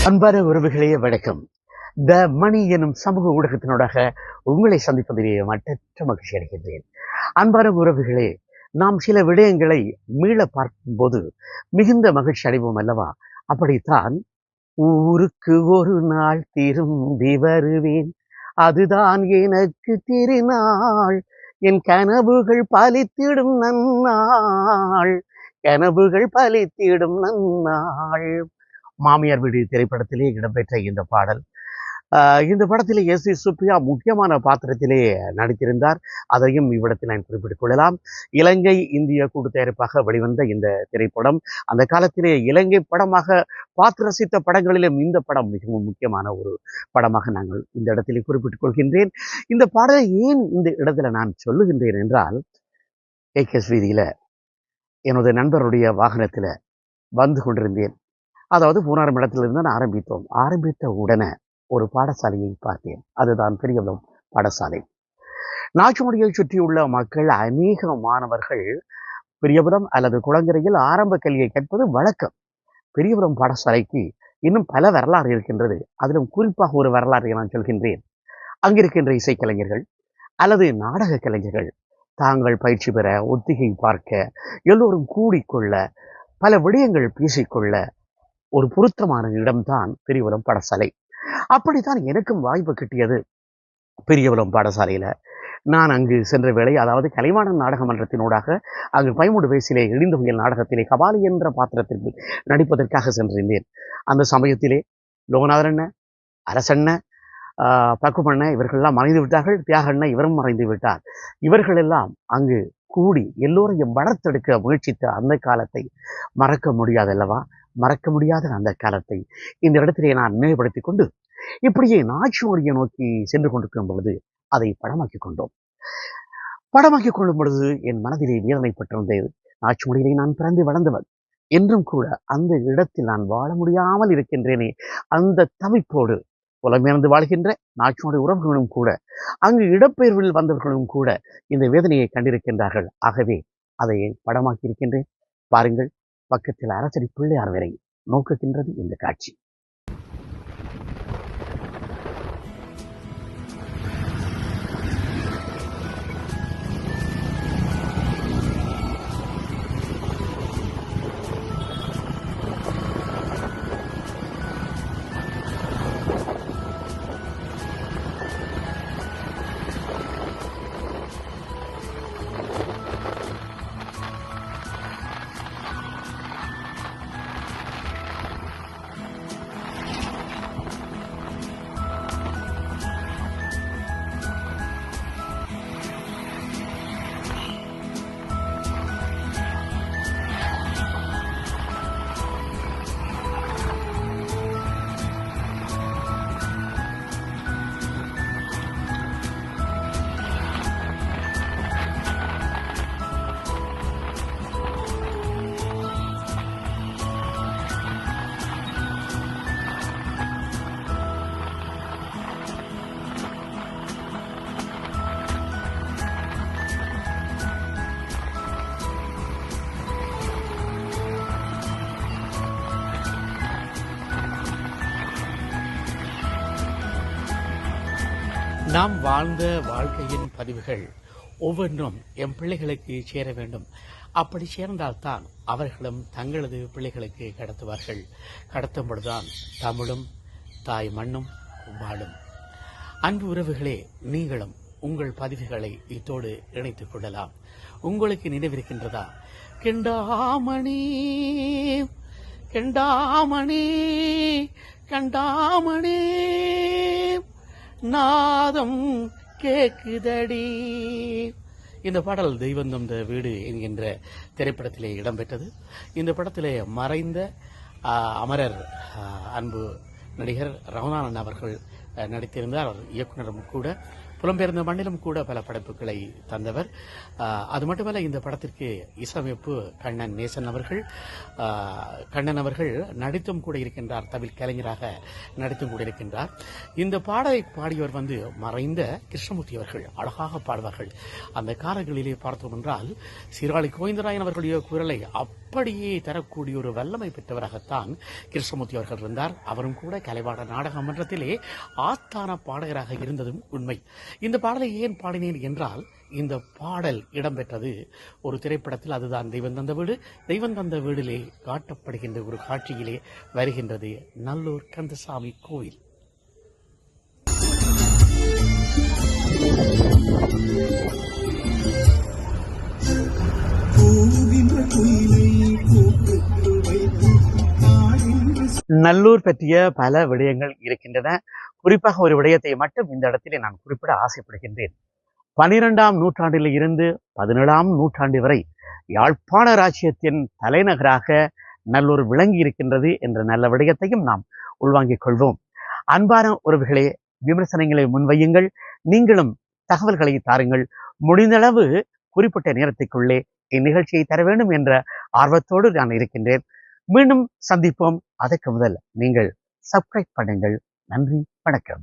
அன்பான உறவுகளே வணக்கம். த மணி எனும் சமூக ஊடகத்தினூடாக உங்களை சந்திப்பதிலே மட்டற்ற மகிழ்ச்சி அடைகின்றேன். அன்பான உறவுகளே, நாம் சில விடயங்களை மீள பார்க்கும்போது மிகுந்த மகிழ்ச்சி அடைவோம் அல்லவா? அப்படித்தான் ஊருக்கு ஒரு நாள் திரும்பி வருவேன், அதுதான் எனக்கு திருநாள், என் கனவுகள் பலித்திடும் நன்னாள், கனவுகள் பலித்திடும் நன்னாள். மாமியார் வீடு திரைப்படத்திலே இடம்பெற்ற இந்த பாடல். இந்த படத்திலே சுப்பியா முக்கியமான பாத்திரத்திலே நடித்திருந்தார். அதையும் இவ்விடத்தில் நான் குறிப்பிட்டுக் கொள்ளலாம். இலங்கை இந்திய கூட்டு தயாரிப்பாக வெளிவந்த இந்த திரைப்படம் அந்த காலத்திலே இலங்கை படமாக பார்த்து ரசித்த படங்களிலும் இந்த படம் மிகவும் முக்கியமான ஒரு படமாக நாங்கள் இந்த இடத்திலே குறிப்பிட்டுக் கொள்கின்றேன். இந்த பாடலை ஏன் இந்த இடத்துல நான் சொல்லுகின்றேன் என்றால், ஏகேஎஸ் வீதியில எனது நண்பருடைய வாகனத்துல வந்து கொண்டிருந்தேன். அதாவது 3ஆம் இடத்திலிருந்து நான் ஆரம்பித்தோம். ஆரம்பித்த உடனே ஒரு பாடசாலையை பார்த்தேன். அதுதான் பெரியகுளம் பாடசாலை. நாச்சிமுடியை சுற்றியுள்ள மக்கள், அநேக மாணவர்கள் பெரியபுரம் அல்லது குளங்கரையில் ஆரம்ப கல்வியை கற்பது வழக்கம். பெரியபுரம் பாடசாலைக்கு இன்னும் பல வரலாறு இருக்கின்றது. அதிலும் குறிப்பாக ஒரு வரலாறை நான் சொல்கின்றேன். அங்கிருக்கின்ற இசைக்கலைஞர்கள் அல்லது நாடக கலைஞர்கள் தாங்கள் பயிற்சி பெற, ஒத்திகை பார்க்க, எல்லோரும் கூடிக்கொள்ள, பல விடயங்கள் பேசிக்கொள்ள ஒரு பொருத்தமான இடம்தான் பெரியகுளம் பாடசாலை. அப்படித்தான் எனக்கும் வாய்ப்பு கிட்டியது. பெரியகுளம் பாடசாலையில நான் அங்கு சென்ற வேளை, அதாவது கலைவாணன் நாடக மன்றத்தினூடாக அங்கு 13 வயசிலே இடிந்த புயல் நாடகத்திலே கபாலி என்ற பாத்திரத்திற்கு நடிப்பதற்காக சென்றிருந்தேன். அந்த சமயத்திலே லோகநாதன், அரசண்ண, பக்குமண்ண இவர்களெல்லாம் மறைந்து விட்டார்கள். தியாகண்ண இவரும் மறைந்து விட்டார். இவர்கள் எல்லாம் அங்கு கூடி எல்லோரையும் வளர்த்தெடுக்க முயற்சித்த அந்த காலத்தை மறக்க முடியாதல்லவா? மறக்க முடியாத அந்த காலத்தை இந்த இடத்திலே நான் நினைவுபடுத்திக் கொண்டு இப்படியே நாச்சிமுடியை நோக்கி சென்று கொண்டிருக்கும் பொழுது அதை படமாக்கிக் கொண்டோம். படமாக்கிக் கொள்ளும் பொழுது என் மனதிலே வேதனைப்பட்டிருந்தது. நாச்சிமுடியிலே நான் பிறந்து வளர்ந்தவன், என்றும் கூட அந்த இடத்தில் நான் வாழ முடியாமல் இருக்கின்றேனே, அந்த தவிப்போடு புலம்பெயர்ந்து வாழ்கின்ற நாச்சிமுடி உறவுகளும் கூட, அங்கு இடப்பெயர்வில் வந்தவர்களும் கூட இந்த வேதனையை கண்டிருக்கின்றார்கள். ஆகவே அதை படமாக்கி இருக்கின்றேன். பாருங்கள், பக்கத்தில் அரசடி பிள்ளையார் வரை நோக்குகின்றது இந்த காட்சி. நாம் வாழ்ந்த வாழ்க்கையின் பதிவுகள் ஒவ்வொன்றும் எம் பிள்ளைகளுக்கு சேர வேண்டும். அப்படி சேர்ந்தால்தான் அவர்களும் தங்களது பிள்ளைகளுக்கு கடத்துவார்கள். கடத்தும் பொழுதுதான் தமிழும் தாய் மண்ணும் வாழும். அன்பு உறவுகளே, நீங்களும் உங்கள் பதிவுகளை இத்தோடு இணைத்துக் கொள்ளலாம். உங்களுக்கு நினைவிருக்கின்றதா? கெண்டாமணி கெண்டாமணி கண்டாமணி நாதம் கேக்குதடி. இந்த பாடல் தெய்வம் தந்த வீடு என்கின்ற திரைப்படத்திலே இடம்பெற்றது. இந்த படத்திலே மறைந்த அமரர் அன்பு நடிகர் ரகுநாதன் அவர்கள் நடித்திருந்தார். அவர் இயக்குனரும் கூட. புலம்பெயர்ந்த மண்ணிலும் கூட பல படைப்புகளை தந்தவர். அது மட்டுமல்ல, இந்த படத்திற்கு இசையமைப்பு கண்ணன் நேசன் அவர்கள். கண்ணன் அவர்கள் நடித்தும் கூட இருக்கின்றார், தமிழ் கலைஞராக நடித்தும் கூட இருக்கின்றார். இந்த பாடலை பாடியவர் மறைந்த கிருஷ்ணமூர்த்தி அவர்கள். அழகாக பாடுவார்கள். அந்த காலங்களிலே பார்த்தோம் என்றால் சீர்காழி கோவிந்தராயன் அவர்களுடைய குரலை அப்படியே தரக்கூடிய ஒரு வல்லமை பெற்றவராகத்தான் கிருஷ்ணமூர்த்தி அவர்கள் இருந்தார். அவரும் கூட கலைவாட நாடக மன்றத்திலே ஆஸ்தான பாடகராக இருந்ததும் உண்மை. இந்த பாடலை ஏன் பாடினேன் என்றால், இந்த பாடல் இடம்பெற்றது ஒரு திரைப்படத்தில். அதுதான் தெய்வம் தந்த வீடு. தெய்வம் தந்த வீடிலே காட்டப்படுகின்ற ஒரு காட்சியிலே வருகின்றது நல்லூர் கந்தசாமி கோயில். நல்லூர் பற்றிய பல விடயங்கள் இருக்கின்றன. குறிப்பாக ஒரு விடயத்தை மட்டும் இந்த இடத்திலே நான் குறிப்பிட ஆசைப்படுகின்றேன். 12ஆம் நூற்றாண்டில் இருந்து 17ஆம் நூற்றாண்டு வரை யாழ்ப்பாண ராச்சியத்தின் தலைநகராக நல்லூர் விளங்கி இருக்கின்றது என்ற நல்ல விடயத்தையும் நாம் உள்வாங்கிக் கொள்வோம். அன்பான உறவுகளே, விமர்சனங்களை முன்வையுங்கள். நீங்களும் தகவல்களை தாருங்கள். முடிந்தளவு குறிப்பிட்ட நேரத்துக்குள்ளே இந்நிகழ்ச்சியை தர வேண்டும் என்ற ஆர்வத்தோடு நான் இருக்கின்றேன். மீண்டும் சந்திப்போம். அதற்கு முதல் நீங்கள் சப்ஸ்கிரைப் பண்ணுங்கள். நன்றி, வணக்கம்.